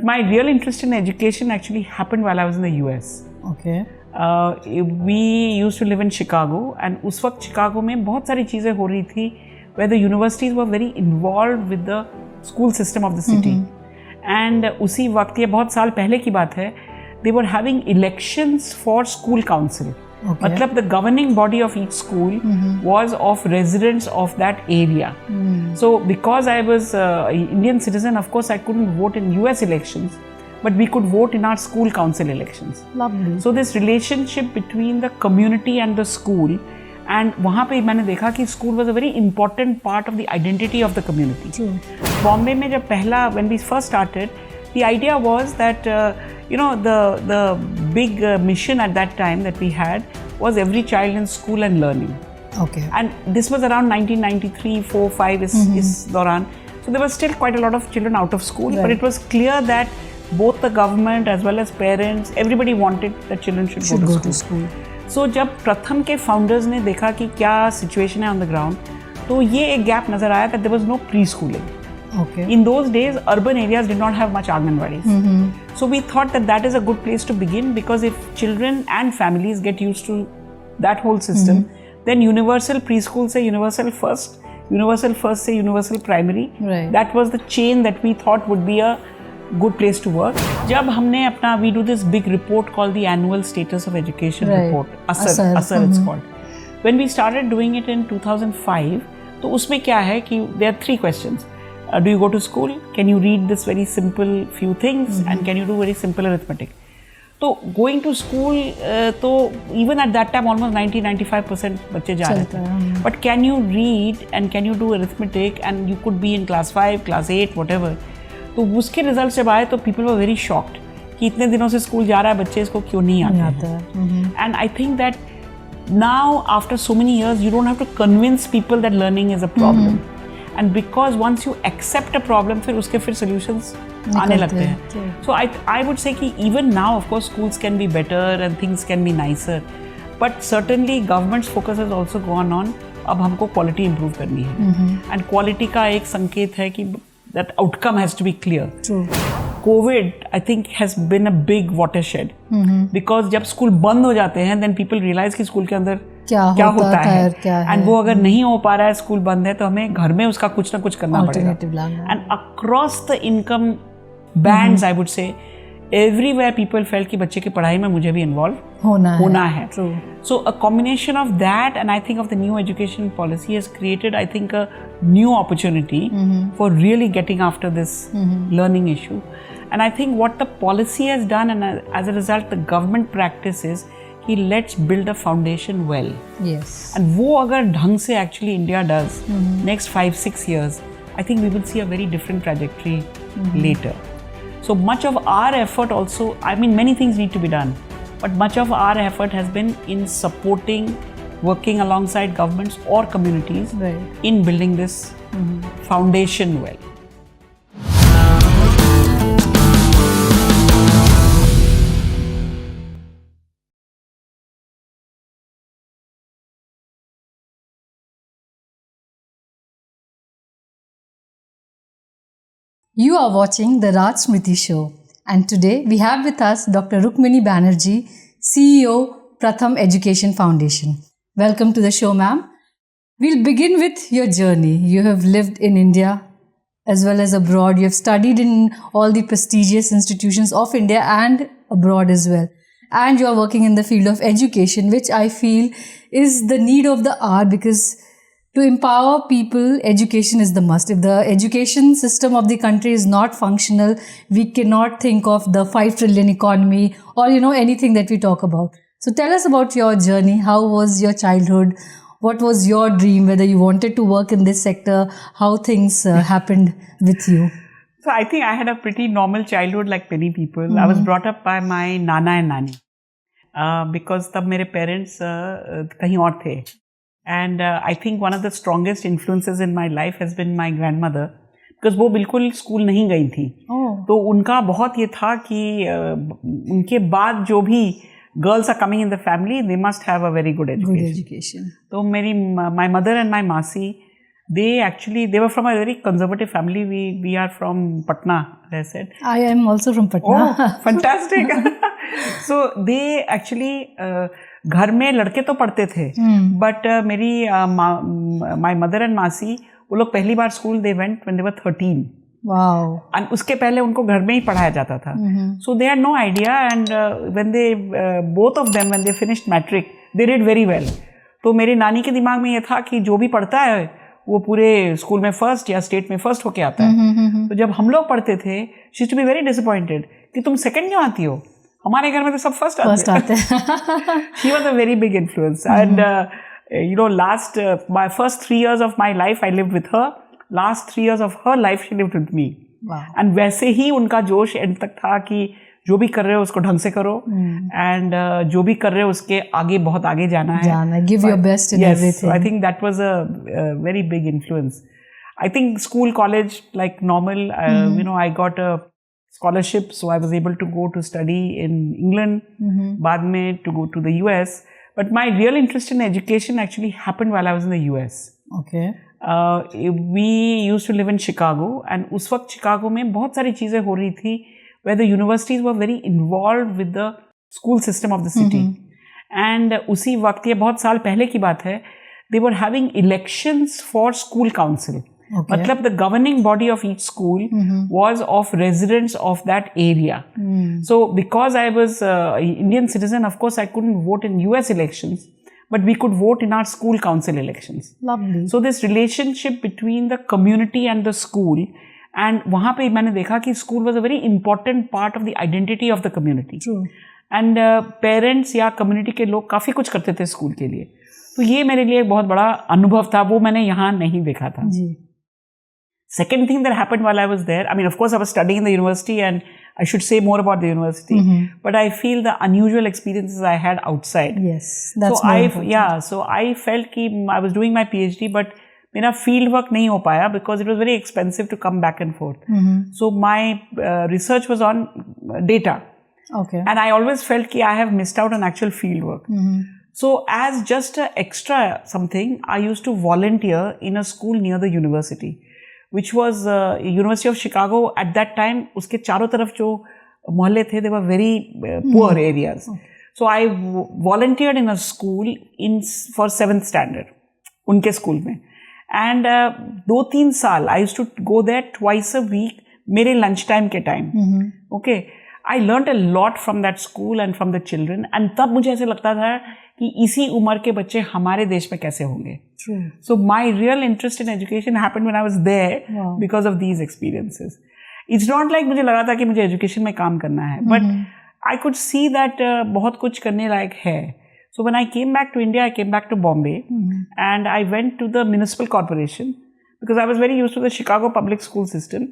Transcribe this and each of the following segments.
my real interest in education actually happened while I was in the US. Okay. We used to live in Chicago, and उस वक्त Chicago में बहुत सारी चीज़ें हो रही थी where the universities were very involved with the school system of the city. And उसी वक्त, ये बहुत साल पहले की बात है, they were having elections for school council. Okay. मतलब the governing body of each school was of residents of that area. So because I was an Indian citizen, of course I couldn't vote in US elections, but we could vote in our school council elections. Lovely. So this relationship between the community and the school, and वहाँ पे मैंने देखा कि school was a very important part of the identity of the community. True. Bombay में जब पहला, when we first started, the idea was that the big mission at that time that we had was every child in school and learning. Okay. And this was around 1993, 4, 5 इस दौरान. So there was still quite a lot of children out of school, Right. but it was clear that both the government as well as parents, everybody wanted that children should go to school. So जब प्रथम के founders ने देखा कि क्या situation है on the ground, तो ये एक gap नजर आया that there was no preschooling. Okay. In those days, urban areas did not have much Anganwadis. So we thought that that is a good place to begin, because if children and families get used to that whole system, then universal preschool say universal first say universal primary. Right. That was the chain that we thought would be a good place to work. जब हमने अपना, we do this big report called the Annual Status of Education Right. Report, ASER it's called. When we started doing it in 2005, तो उसमें क्या है कि there are 3 questions. Do you go to school? Can you read this very simple few things? And can you do very simple arithmetic? So going to school, तो even at that time almost 90-95% बच्चे जा रहे थे. But can you read and can you do arithmetic, and you could be in class 5, class 8, whatever. तो उसके result जब आए तो people were very shocked कि इतने दिनों से स्कूल जा रहा है बच्चे, इसको क्यों नहीं आते हैं. And I think that now after so many years you don't have to convince people that learning is a problem. And because once you accept a problem, फिर उसके फिर solutions आने लगते हैं. So I would say कि even now of course schools can be better and things can be nicer, but certainly government's focus has also gone on, अब हमको quality improve करनी है. And quality का एक संकेत है कि that outcome has to be clear. True. COVID, I think, has been a big watershed. Because जब स्कूल बंद हो जाते हैं, then people realize कि स्कूल के अंदर क्या होता है. And वो अगर नहीं हो पा रहा है, स्कूल बंद है, तो हमें घर में उसका कुछ ना कुछ करना पड़ेगा. And across the income bands, I would say, everywhere people felt कि बच्चे की पढ़ाई में मुझे भी involve होना है. True. So a combination of that, and I think of the new education policy, has created, I think, a new opportunity for really getting after this learning issue. And I think what the policy has done, and as a result the government practice, is कि let's build a foundation well. Yes. And वो अगर ढंग से actually India does next 5-6 years, I think we will see a very different trajectory later. So much of our effort also, I mean many things need to be done, but much of our effort has been in supporting, working alongside governments or communities in building this foundation well. You are watching the Raj Smriti Show, and today we have with us Dr. Rukmini Banerjee, CEO, Pratham Education Foundation. Welcome to the show, ma'am. We'll begin with your journey. You have lived in India as well as abroad. You have studied in all the prestigious institutions of India and abroad as well. And you are working in the field of education, which I feel is the need of the hour, because to empower people, education is the must. If the education system of the country is not functional, we cannot think of the 5 trillion economy or, anything that we talk about. So tell us about your journey. How was your childhood? What was your dream? Whether you wanted to work in this sector, how things happened with you? So I think I had a pretty normal childhood like many people. I was brought up by my Nana and Nani because तब मेरे parents कहीं और थे. And I think one of the strongest influences in my life has been my grandmother, because वो बिल्कुल school नहीं गई थी. तो उनका बहुत ये था कि उनके बाद जो भी girls are coming in the family, they must have a very good education. Good education. तो my mother and my masi they were from a very conservative family. We are from Patna, as I said. I am also from Patna. Oh, fantastic. So they actually घर में लड़के तो पढ़ते थे, but मेरी my mother and मासी, वो लोग पहली बार school they went when they were 13. Wow. And उसके पहले उनको घर में ही पढ़ाया जाता था. So they had no idea, and when they both of them when they finished matric, they did very well. तो मेरी नानी के दिमाग में ये था कि जो भी पढ़ता है वो पूरे स्कूल में फर्स्ट या स्टेट में फर्स्ट होके आता है. तो जब हम लोग पढ़ते थे, she used to be very disappointed कि तुम सेकंड क्यों आती हो, हमारे घर में तो सब फर्स्ट आते हैं. She was a very big influence, and last my first 3 years of my life I lived with her. Last 3 years of her life she lived with me. Wow. And वैसे ही उनका जोश एंड तक था कि जो भी कर रहे हो उसको ढंग से करो, एंड जो भी कर रहे हो उसके आगे बहुत आगे जाना है. Give your best in everything. So I think that was a very big influence. I think school, college, like normal, I got a scholarship, so I was able to go to study in England, बाद में to go to the US. But my real interest in education actually happened while I was in the US. Okay. We used to live in Chicago, and उस वक्त Chicago में बहुत सारी चीज़ें हो रही थी where the universities were very involved with the school system of the city. And उसी वक्त, ये बहुत साल पहले की बात है, they were having elections for school council. Okay. मतलब the governing body of each school was of residents of that area. So because I was an Indian citizen, of course I couldn't vote in US elections, but we could vote in our school council elections. Lovely. So this relationship between the community and the school, and वहाँ पे मैंने देखा कि school was a very important part of the identity of the community. True. And parents या community के लोग काफ़ी कुछ करते थे school के लिए. तो ये मेरे लिए एक बहुत बड़ा अनुभव था, वो मैंने यहाँ नहीं देखा था. जी. Second thing that happened while I was there, I mean, of course, I was studying in the university, and I should say more about the university, but I feel the unusual experiences I had outside. Yes, that's more important. So I felt कि I was doing my PhD, but मेरा field work नहीं हो पाया because it was very expensive to come back and forth. So my research was on data. Okay. And I always felt कि I have missed out on actual field work. So as just an extra something, I used to volunteer in a school near the university, which was University of Chicago at that time. उसके चारों तरफ जो मोहल्ले थे, they were very poor areas. So I volunteered in a school for 7th standard, उनके school में. And 2-3 साल I used to go there twice a week, मेरे lunch time के time. Okay. I learned a lot from that school and from the children, and तब मुझे ऐसे लगता था कि इसी उम्र के बच्चे हमारे देश में कैसे होंगे. True. So my real interest in education happened when I was there because of these experiences. It's not like मुझे लगा था कि मुझे education में काम करना है, but I could see that बहुत कुछ करने लायक है. So when I came back to India, I came back to Bombay, and I went to the municipal corporation because I was very used to the Chicago public school system,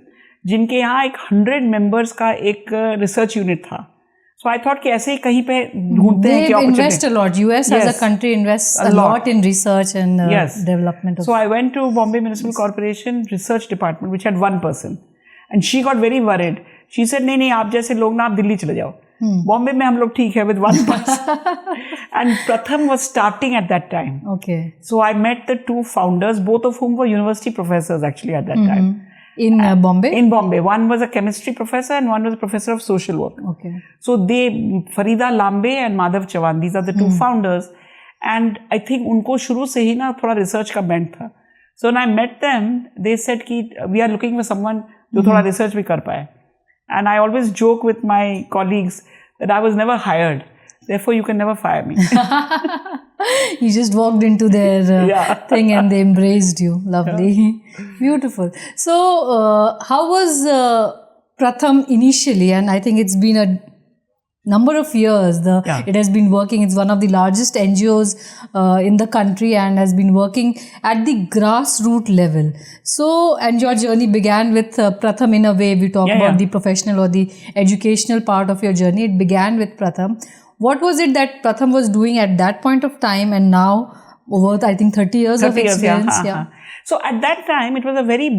जिनके यहाँ एक 100 members का एक research unit था. So I thought कि ऐसे ही कहीं पे ढूंढते हैं कि opportunity. They invest a lot. US as a country invests a lot in research and development. So I went to Bombay Municipal Corporation research department, which had one person, and she got very worried. She said, नहीं आप जैसे लोग ना आप दिल्ली चले जाओ. बॉम्बे में हम लोग ठीक है with one person. And Pratham was starting at that time. Okay. So I met the 2 founders, both of whom were university professors actually at that time. In Bombay? In Bombay. One was a chemistry professor and one was a professor of social work. Okay. So Farida Lambe and Madhav Chavan, these are the 2 founders. And I think उनको शुरू से ही ना थोड़ा research का bent था. So when I met them, they said कि we are looking for someone जो थोड़ा research भी कर पाए. And I always joke with my colleagues that I was never hired. Therefore, you can never fire me. You just walked into their thing and they embraced you. Lovely. Beautiful. So, how was Pratham initially? And I think it's been a number of years. It has been working. It's one of the largest NGOs in the country and has been working at the grassroots level. So, and your journey began with Pratham in a way. We talk about the professional or the educational part of your journey. It began with Pratham. What was it that Pratham was doing at that point of time and now over, I think, 30 years of experience? So at that time, it was a very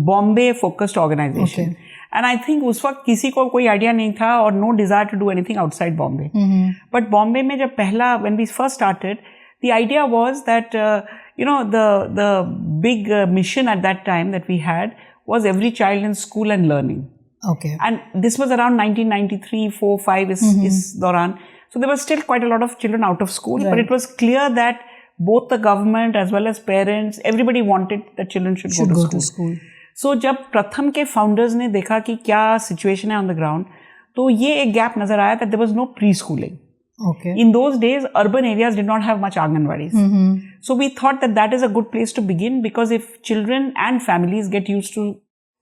Bombay-focused organization. Okay. And I think उस वक्त किसी को कोई idea नहीं था और no desire to do anything outside Bombay. But Bombay में जब पहला, when we first started, the idea was that, the big mission at that time that we had was every child in school and learning. Okay. And this was around 1993, 4, 5 is Doran. So there was still quite a lot of children out of school, but it was clear that both the government as well as parents, everybody wanted that children should go to school. So जब प्रथम के founders ने देखा कि क्या situation है on the ground, तो ये एक gap नजर आया that there was no preschooling. Okay. In those days, urban areas did not have much Anganwadis. So we thought that is a good place to begin, because if children and families get used to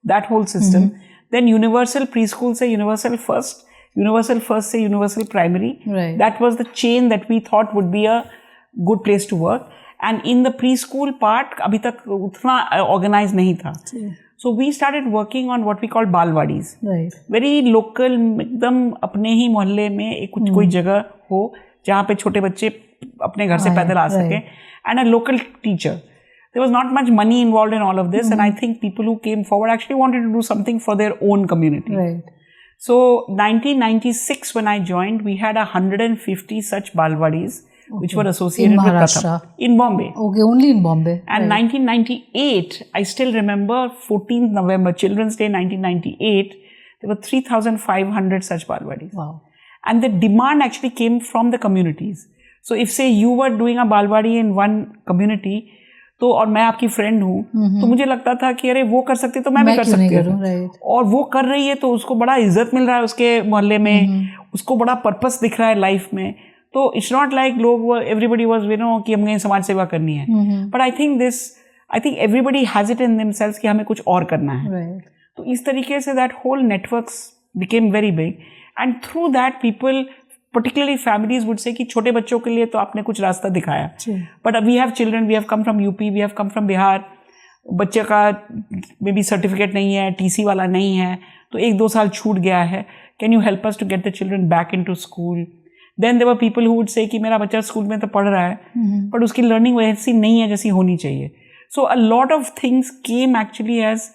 that whole system, then universal preschool say universal first say universal primary. Right. That was the chain that we thought would be a good place to work. And in the preschool part, abhi tak utna organized nahi tha. So we started working on what we call balwadis. Right. Very local, एकदम अपने ही मोहल्ले में एक कुछ कोई जगह हो जहाँ पे छोटे बच्चे अपने घर से पैदल आ सकें, and a local teacher. There was not much money involved in all of this, and I think people who came forward actually wanted to do something for their own community. Right. So 1996 when I joined, we had 150 such balwadis which were associated in with Maharashtra. Pratham. In Bombay. Okay, only in Bombay. And 1998, I still remember 14th November, Children's Day 1998, there were 3,500 such balwadis. Wow. And the demand actually came from the communities. So if say you were doing a balwadi in one community, तो और मैं आपकी friend हूँ, तो मुझे लगता था कि अरे वो कर सकती तो मैं भी कर सकती हूँ, और वो कर रही है तो उसको बड़ा इज्जत मिल रहा है उसके मोहल्ले में, उसको बड़ा पर्पस दिख रहा है लाइफ में. तो इट्स नॉट लाइक लोग एवरीबडी वाज कि हमें समाज सेवा करनी है, but I think everybody has it in themselves कि हमें कुछ और करना है. तो इस तरीके से that whole networks became very big, and through that people particularly families would say कि छोटे बच्चों के लिए तो आपने कुछ रास्ता दिखाया, but we have children, we have come from UP, we have come from Bihar, बच्चे का मे बी सर्टिफिकेट नहीं है, TC वाला नहीं है, तो 1-2 साल छूट गया है, can you help us to get the children back into school? Then there were people who would say कि मेरा बच्चा स्कूल में तो पढ़ रहा है, but उसकी लर्निंग वैसी नहीं है जैसी होनी चाहिए. So a lot of things came actually as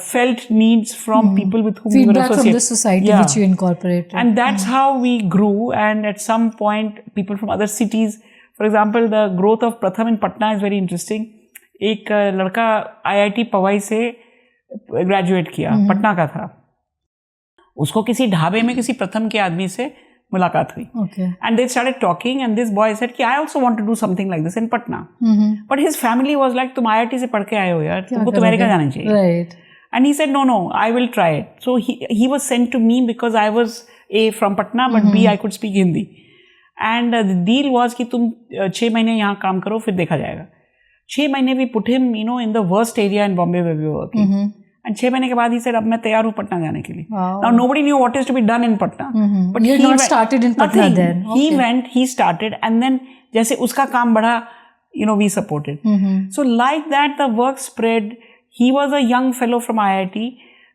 felt needs from people with whom we were associated. Feedback from the society which you incorporated. And that's how we grew, and at some point people from other cities, for example, the growth of Pratham in Patna is very interesting. एक लड़का IIT Pawai से graduate किया, पटना का था, उसको किसी ढाबे में किसी प्रथम के आदमी से मुलाकात हुई. And they started talking, and this boy said कि I also want to do something like this in Patna. But his family was like, तुम IIT से पढ़ के आए हो यार, तुमको तो अमेरिका जाना चाहिए. Right. And he said, no, I will try it. So he was sent to me because I was A, from Patna, but B, I could speak Hindi. And the deal was कि तुम 6 महीने यहाँ काम करो, फिर देखा जाएगा. 6 महीने we put him, in the worst area in Bombay where we were working. And 6 महीने के बाद he said, अब मैं तैयार हूँ पटना जाने के लिए. Now nobody knew what is to be done in Patna. But you had not started in Patna then. He started, and then जैसे उसका काम बढ़ा, we supported. So like that the work spread. He was a young fellow from IIT.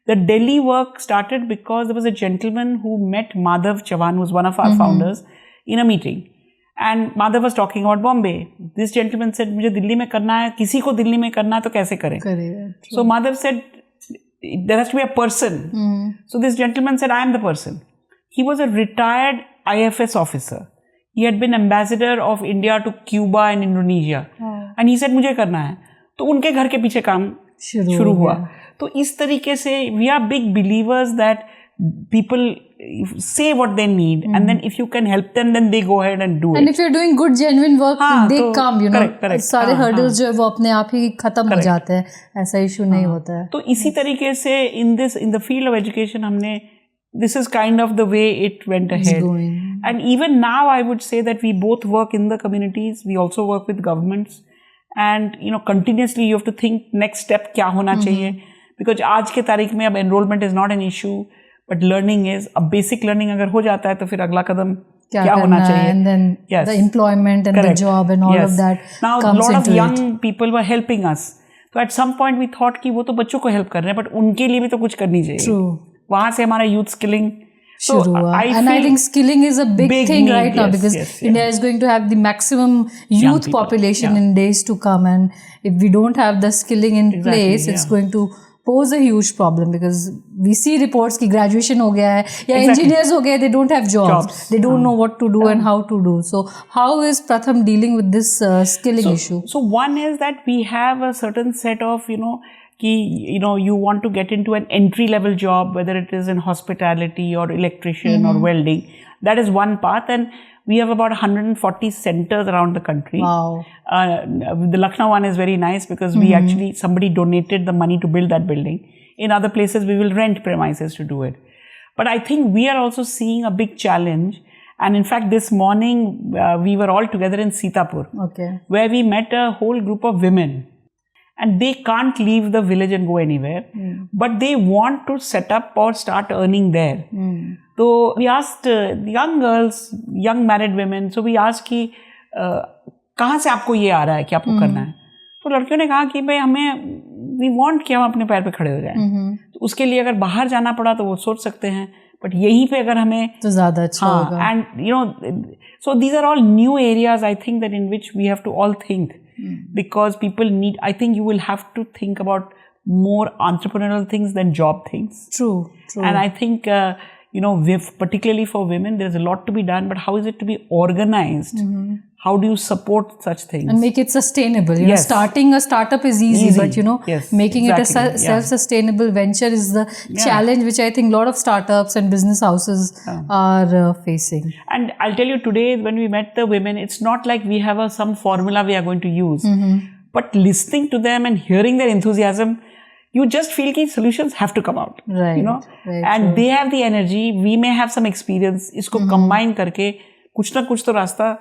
The Delhi work started because there was a gentleman who met Madhav Chavan, who was one of our founders, in a meeting. And Madhav was talking about Bombay. This gentleman said, मुझे दिल्ली में करना है, किसी को दिल्ली में करना है तो कैसे करें? So Madhav said, there has to be a person. So this gentleman said, I am the person. He was a retired IFS officer. He had been ambassador of India to Cuba and Indonesia. And he said, मुझे करना है. तो उनके घर के पीछे काम शुरू हुआ. तो इस तरीके से we are big believers that people say what they need, and then if you can help them, then they go ahead and do it. And if you're doing good genuine work, they come, correct. सारे hurdles जो है वो अपने आप ही खत्म हो जाते हैं, ऐसा इशू नहीं होता है. तो इसी तरीके से in the field of education हमने, this is kind of the way it went ahead. And even now I would say that we both work in the communities, we also work with governments, and continuously you have to think next step क्या होना चाहिए, because आज के तारीख में अब enrollment is not an issue, but learning is. अब basic learning अगर हो जाता है तो फिर अगला कदम क्या होना चाहिए, and then the employment and the job and all of that. Now a lot of young people were helping us. So at some point we thought कि वो तो बच्चों को help कर रहे हैं, but उनके लिए भी तो कुछ करनी चाहिए. True. वहाँ से हमारा youth skilling. So I think skilling is a big thing right now, because India is going to have the maximum youth population in days to come, and if we don't have the skilling in place, it's going to pose a huge problem because we see reports ki graduation ho gaya hai ya engineers ho gaye, they don't have jobs. They don't know what to do and how to do. So how is Pratham dealing with this skilling issue? So one is that we have a certain set of, you want to get into an entry level job, whether it is in hospitality or electrician or welding. That is one path, and we have about 140 centers around the country. Wow. The Lucknow one is very nice because we actually, somebody donated the money to build that building. In other places, we will rent premises to do it. But I think we are also seeing a big challenge. And in fact, this morning, we were all together in Sitapur, where we met a whole group of women. And they can't leave the village and go anywhere. But they want to set up or start earning there. So we asked young girls, young married women, so we asked कि कहाँ से आपको ये आ रहा है कि आपको करना है. तो लड़कियों ने कहा कि भाई हमें we want कि हम अपने पैर पे खड़े हो जाएं. तो उसके लिए अगर बाहर जाना पड़ा तो वो सोच सकते हैं, बट यहीं पे अगर हमें तो ज़्यादा अच्छा होगा. And so these are all new areas I think that in which we have to all think. Because people need, I think you will have to think about more entrepreneurial things than job things. True. And I think, particularly for women, there's a lot to be done, but how is it to be organized? How do you support such things? And make it sustainable. You know, starting a startup is easy. But making it a self-sustainable venture is the challenge which I think a lot of startups and business houses are facing. And I'll tell you today, when we met the women, it's not like we have some formula we are going to use. But listening to them and hearing their enthusiasm, you just feel that solutions have to come out. Right. And they have the energy. We may have some experience. Isko combine करके कुछ ना कुछ तो रास्ता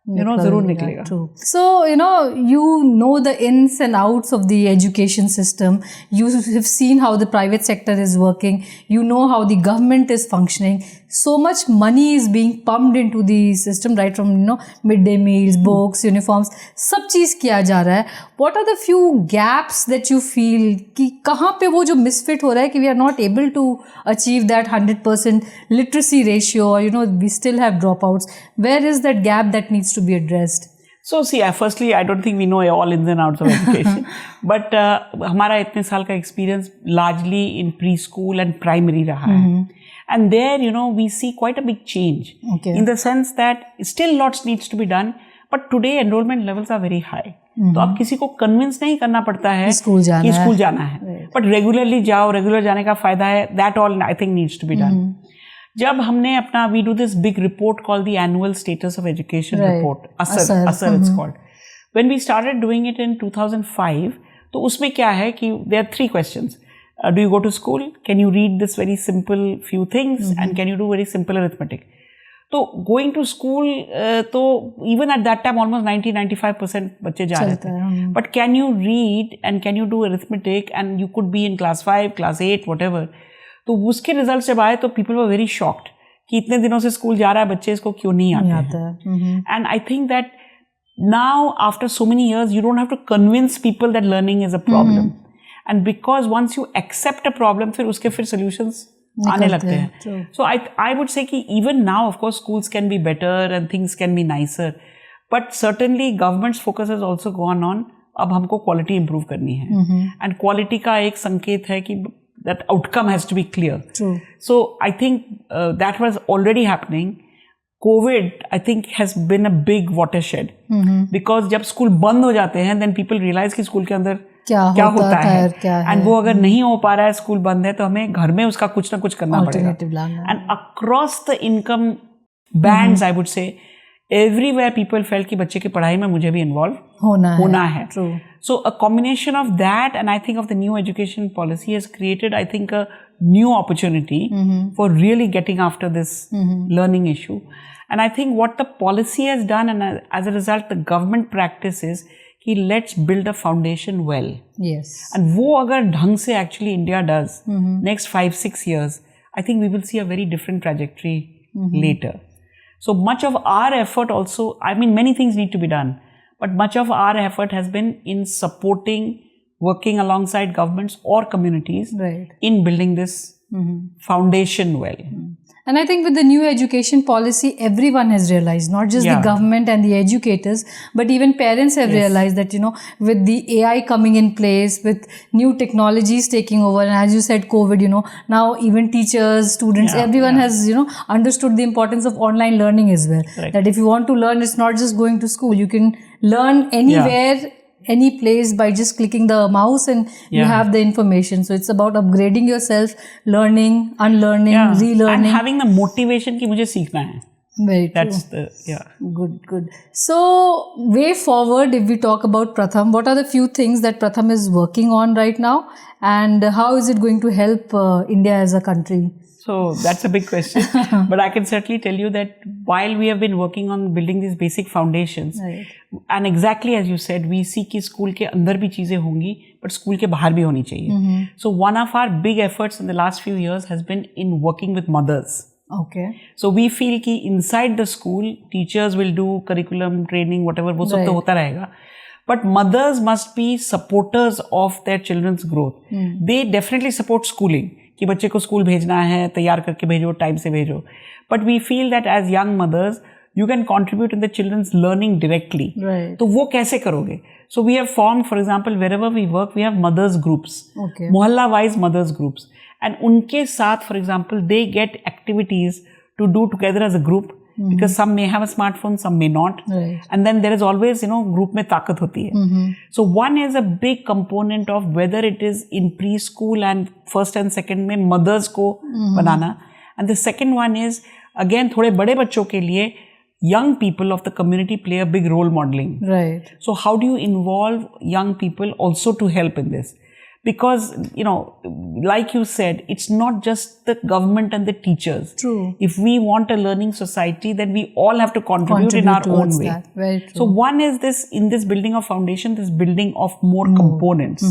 जरूर निकलेगा. So, you know the ins and outs of the education system. You have seen how the private sector is working. You know how the government is functioning. So much money is being pumped into the system, right from, midday meals, books, uniforms, सब चीज़ किया जा रहा है. What are the few gaps that you feel कि कहाँ पे वो जो misfit हो रहा है कि we are not able to achieve that 100% literacy ratio, or, we still have dropouts. Where is that gap that needs to be addressed? So, see, firstly, I don't think we know all ins and outs of education. But हमारा इतने साल का experience largely in preschool and primary रहा है. And there, we see quite a big change. In the sense that still lots needs to be done. But today enrollment levels are very high. तो अब किसी को convince नहीं करना पड़ता है कि स्कूल जाना है. बट रेगुलरली जाओ, रेगुलर जाने का फायदा है. That all I think needs to be done. जब हमने अपना we do this big report called the Annual Status of Education Report, ASER it's called. When we started doing it in 2005, तो उसमें क्या है कि there are 3 questions. Do you go to school? Can you read this very simple few things? And can you do very simple arithmetic? So going to school, तो even at that time almost 90-95% बच्चे जा रहे थे. But can you read and can you do arithmetic? And you could be in class 5, class 8, whatever. तो उसके results जब आए तो people were very shocked कि इतने दिनों से स्कूल जा रहा है बच्चे, इसको क्यों नहीं आते हैं. And I think that now after so many years you don't have to convince people that learning is a problem. And because once you accept a problem, फिर उसके फिर solutions आने लगते हैं. So I would say कि even now, of course, schools can be better and things can be nicer. But certainly government's focus has also gone on, अब हमको quality improve करनी है. And quality का एक संकेत है कि that outcome has to be clear. So I think that was already happening. COVID, I think, has been a big watershed. Because जब स्कूल बंद हो जाते हैं, then people realize कि स्कूल के अंदर क्या होता है. एंड वो अगर नहीं हो पा रहा है, स्कूल बंद है, तो हमें घर में उसका कुछ ना कुछ करना पड़ेगा. And across the income bands I would say everywhere people felt कि बच्चे की पढ़ाई में मुझे भी इन्वॉल्व होना है. So a combination of that and I think of the new education policy has created I think a new opportunity for really getting after this learning issue. And I think what the policy has done and as a result the government practice is कि let's build a foundation well. Yes. And वो अगर ढंग से actually India does next 5-6 years, I think we will see a very different trajectory later. So much of our effort also, I mean, many things need to be done, but much of our effort has been in supporting, working alongside governments or communities in building this foundation well. And I think with the new education policy, everyone has realized, not just the government and the educators, but even parents have realized that, with the AI coming in place, with new technologies taking over, and as you said, COVID, now even teachers, students, everyone has, understood the importance of online learning as well. Right. That if you want to learn, it's not just going to school. You can learn anywhere, any place by just clicking the mouse and you have the information. So it's about upgrading yourself, learning, unlearning, relearning. And having the motivation कि मुझे सीखना है. Very true. That's the, Good. So way forward, if we talk about Pratham, what are the few things that Pratham is working on right now, and how is it going to help India as a country? So that's a big question, but I can certainly tell you that while we have been working on building these basic foundations, and exactly as you said, we see कि school के अंदर भी चीजें होंगी, but school के बाहर भी होनी चाहिए. So one of our big efforts in the last few years has been in working with mothers. Okay. So we feel कि inside the school, teachers will do curriculum, training, whatever, वो सब तो होता रहेगा. But mothers must be supporters of their children's growth. They definitely support schooling. कि बच्चे को school भेजना है, तैयार करके भेजो, टाइम से भेजो. But we feel that as young mothers, you can contribute in the children's learning directly. Right. तो वो कैसे करोगे? So we have formed, for example, wherever we work, we have mothers groups. Okay. Mohalla-wise mothers groups. And उनके साथ, for example, they get activities to do together as a group. Because some may have a smartphone, some may not. Right. And then there is always, group में ताकत होती है. So one is a big component of whether it is in preschool and first and second में mothers को बनाना. And the second one is, again, थोड़े बड़े बच्चों के लिए young people of the community play a big role modeling. Right. So how do you involve young people also to help in this? Because, like you said, it's not just the government and the teachers. True. If we want a learning society, then we all have to contribute in our own way. That. Very true. So one is this, in this building of foundation, this building of more components.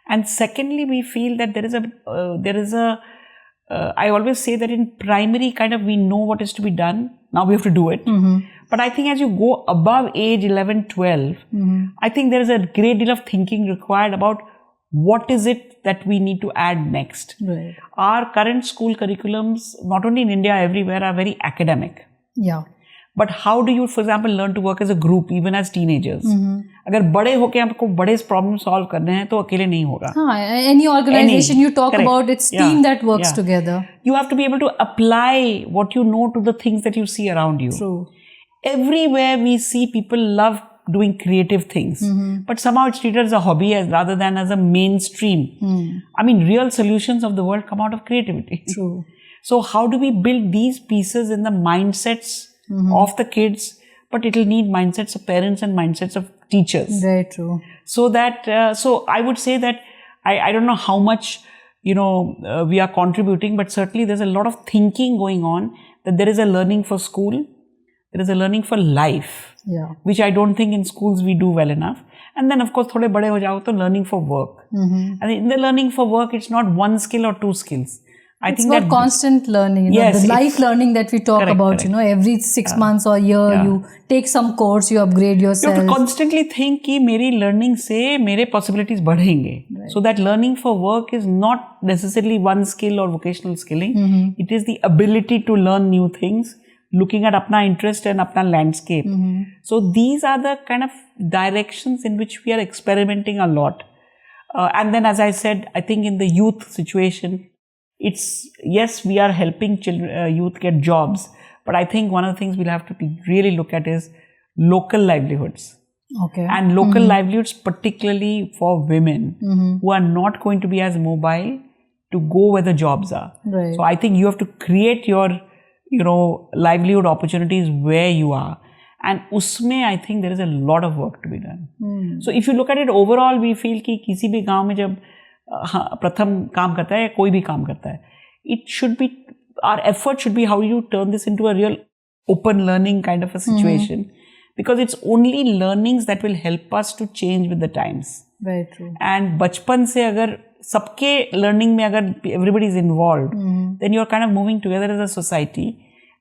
And secondly, we feel that there is a I always say that in primary, kind of, we know what is to be done. Now we have to do it. But I think as you go above age 11, 12, I think there is a great deal of thinking required about what is it that we need to add next. Right. Our current school curriculums, not only in India, everywhere, are very academic. Yeah. But how do you, for example, learn to work as a group, even as teenagers? अगर बड़े होके आपको बड़े problem solve करने हैं तो अकेले नहीं होगा. Any organization you talk about, it's team that works together. You have to be able to apply what you know to the things that you see around you. True. Everywhere we see people love doing creative things, but somehow it's treated as a hobby rather than as a mainstream. I mean, real solutions of the world come out of creativity. True. So how do we build these pieces in the mindsets of the kids? But it will need mindsets of parents and mindsets of teachers. Very true. So that, so I would say that I don't know how much, we are contributing, but certainly there's a lot of thinking going on that there is a learning for school, there is a learning for life. Yeah. Which I don't think in schools we do well enough. And then of course, थोड़े बड़े हो जाओ तो learning for work. And in the learning for work, it's not one skill or two skills. It's about constant learning, the life learning that we talk about, every 6 months or year, you take some course, you upgrade yourself. You have to constantly think कि मेरी learning से मेरे possibilities बढ़ेंगे. Right. So that learning for work is not necessarily one skill or vocational skilling. It is the ability to learn new things, looking at apna interest and apna landscape. So these are the kind of directions in which we are experimenting a lot. And then, as I said, I think in the youth situation, it's, yes, we are helping youth get jobs, but I think one of the things we'll have to really look at is local livelihoods. Okay. And local livelihoods, particularly for women who are not going to be as mobile to go where the jobs are. Right. So I think you have to create your, livelihood opportunities where you are. And usme, I think there is a lot of work to be done. So if you look at it overall, we feel कि किसी भी गांव में जब प्रथम काम करता है या कोई भी काम करता है, it should be, our effort should be how you turn this into a real open learning kind of a situation, because it's only learnings that will help us to change with the times. Very true. And बचपन से अगर सबके learning में अगर everybody is involved, then you're kind of moving together as a society,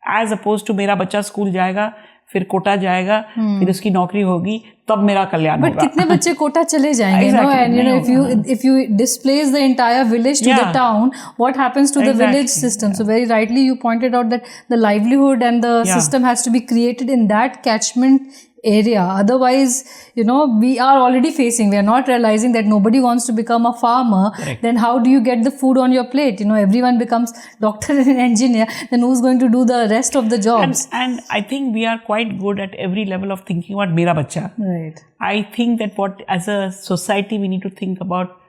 as opposed to मेरा बच्चा school जाएगा, फिर कोटा जाएगा, फिर उसकी नौकरी होगी, तब मेरा कल्याण बट होगा। कितने बच्चे कोटा चले जाएंगे, Exactly, and you know, नहीं if you displace the entire village to the town, what happens to the village system? So very rightly you pointed out that the livelihood and the system has to be created in that catchment area. Otherwise, you know, we are already facing, we are not realizing that nobody wants to become a farmer. Then how do you get the food on your plate? You know, everyone becomes doctor and engineer, then who's going to do the rest of the jobs? And I think we are quite good at every level of thinking about mera bacha. Right. I think that what as a society we need to think about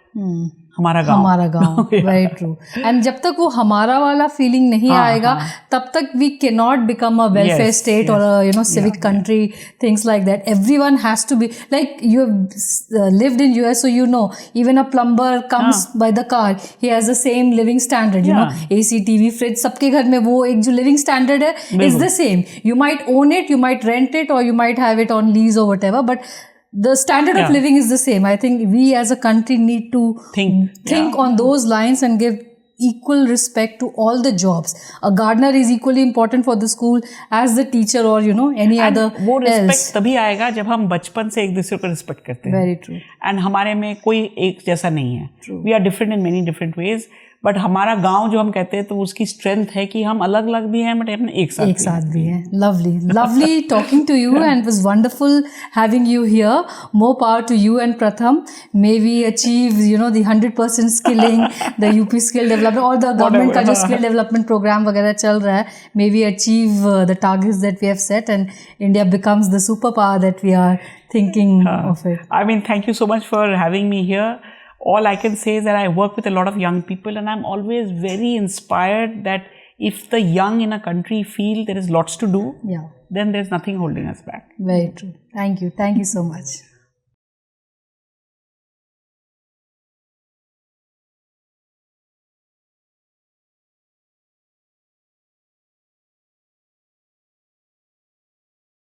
हमारा गाँव. Very true. And जब तक वो हमारा वाला feeling नहीं आएगा, तब तक we cannot become a welfare state or a, you know, civic country, things like that. Everyone has to be, like you have lived in US, so you know, even a plumber comes by the car, he has the same living standard, you know, AC, TV, fridge, सबके घर में वो एक जो living standard है is the same. You might own it, you might rent it, or you might have it on lease or whatever, but the standard of living is the same. I think we as a country need to think on those lines and give equal respect to all the jobs. A gardener is equally important for the school as the teacher or, you know, any and other वो else. respect तभी आएगा जब हम बचपन से एक दूसरे को respect करते हैं. Very true. And हमारे में कोई एक जैसा नहीं है. We are different in many different ways. But हमारा गांव जो हम कहते हैं तो उसकी स्ट्रेंथ है कि हम अलग अलग भी हैं बट अपने एक साथ भी हैं. Lovely talking to you and it was wonderful having you here. More power to you and Pratham. May we achieve, you know, the 100% skilling, the UP skill development or the government का जो skill development program वगैरह चल रहा है. May we achieve the targets that we have set and India becomes the superpower that we are thinking of it. I mean, thank you so much for having me here. All I can say is that I work with a lot of young people and I'm always very inspired that if the young in a country feel there is lots to do, then there's nothing holding us back. Very true. Thank you so much.